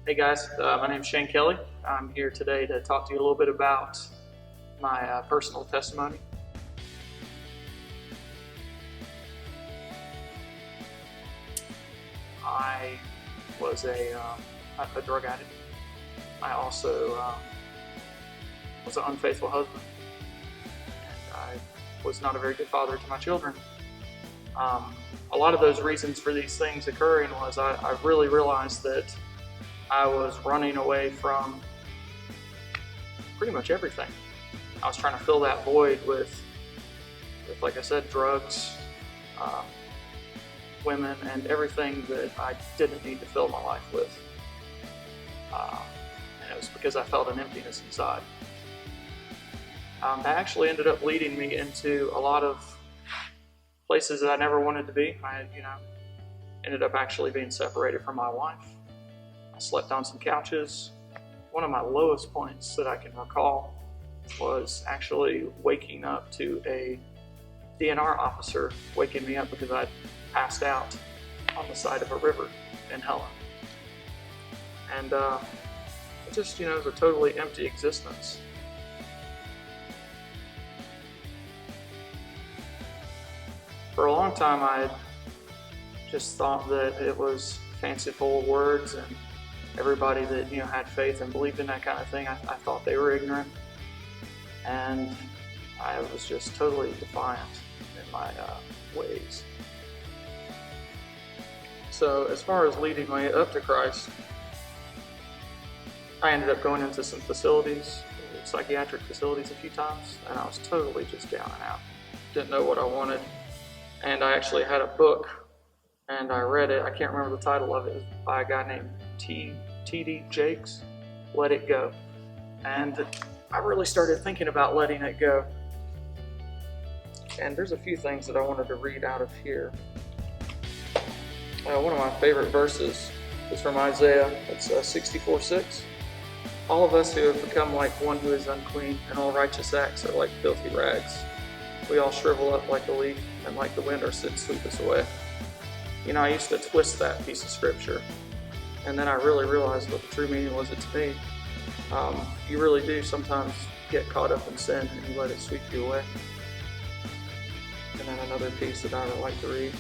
Hey guys, my name is Kelley. I'm here today to talk to you a little bit about my personal testimony. I was a drug addict. I also was an unfaithful husband. And I was not a very good father to my children. A lot of those reasons for these things occurring was I really realized that I was running away from pretty much everything. I was trying to fill that void with like I said, drugs, women, and everything that I didn't need to fill my life with. And it was because I felt an emptiness inside. That actually ended up leading me into a lot of places that I never wanted to be. I, ended up actually being separated from my wife. I slept on some couches. One of my lowest points that I can recall was actually waking up to a DNR officer waking me up because I'd passed out on the side of a river in Helen. And it just, it was a totally empty existence. For a long time, I just thought that it was fanciful words, and everybody that had faith and believed in that kind of thing, I thought they were ignorant, and I was just totally defiant in my ways. So as far as leading me up to Christ, I ended up going into some facilities, psychiatric facilities a few times, and I was totally just down and out. Didn't know what I wanted, and I actually had a book, and I read it. I can't remember the title of it. It was by a guy named T.D. Jakes, Let It Go. And I really started thinking about letting it go. And there's a few things that I wanted to read out of here. One of my favorite verses is from Isaiah. It's 64:6. All of us who have become like one who is unclean, and all righteous acts are like filthy rags. We all shrivel up like a leaf, and like the wind our sins sweep us away. I used to twist that piece of scripture, and then I really realized what the true meaning was to me. You really do sometimes get caught up in sin, and you let it sweep you away. And then another piece that I would like to read.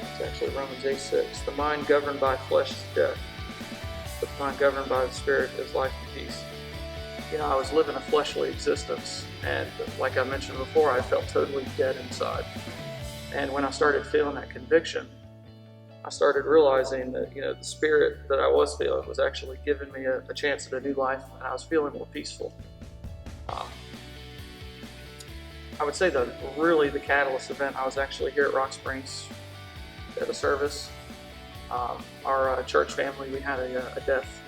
It's actually Romans 8:6. The mind governed by flesh is death, but the mind governed by the Spirit is life and peace. I was living a fleshly existence, and like I mentioned before, I felt totally dead inside. And when I started feeling that conviction, I started realizing that, the spirit that I was feeling was actually giving me a chance at a new life, and I was feeling more peaceful. I would say that really the catalyst event, I was actually here at Rock Springs at a service. Our church family, we had a death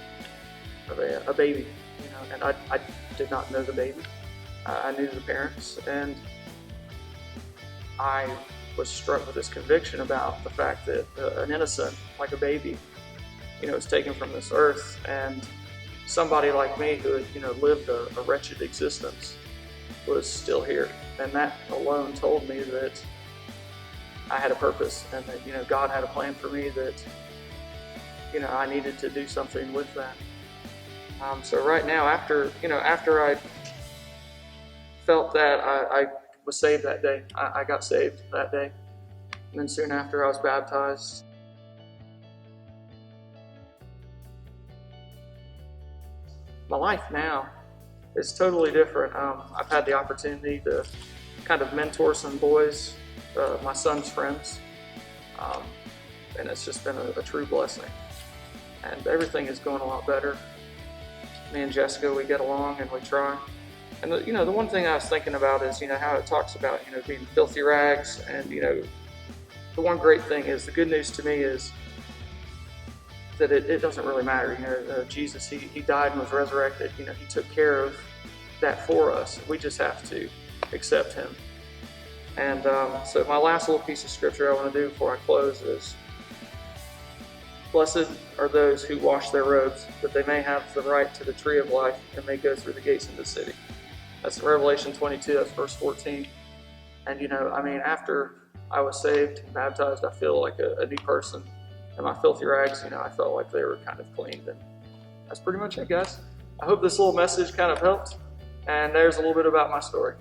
of a baby, and I did not know the baby. I knew the parents, and I was struck with this conviction about the fact that an innocent, like a baby, was taken from this earth, and somebody like me who had, lived a wretched existence was still here. And that alone told me that I had a purpose, and that, God had a plan for me, that, I needed to do something with that. So right now, after I felt that, I was saved that day. I got saved that day. And then soon after, I was baptized. My life now is totally different. I've had the opportunity to kind of mentor some boys, my son's friends, and it's just been a true blessing. And everything is going a lot better. Me and Jessica, we get along and we try. And the one thing I was thinking about is, how it talks about, being filthy rags. And, the one great thing is, the good news to me is that it doesn't really matter. Jesus, he died and was resurrected. He took care of that for us. We just have to accept him. And so my last little piece of scripture I want to do before I close is, blessed are those who wash their robes, that they may have the right to the tree of life and may go through the gates into the city. That's Revelation 22, that's verse 14. And after I was saved and baptized, I feel like a new person. and my filthy rags, I felt like they were kind of cleaned. And that's pretty much it, guys. I hope this little message kind of helped, and there's a little bit about my story.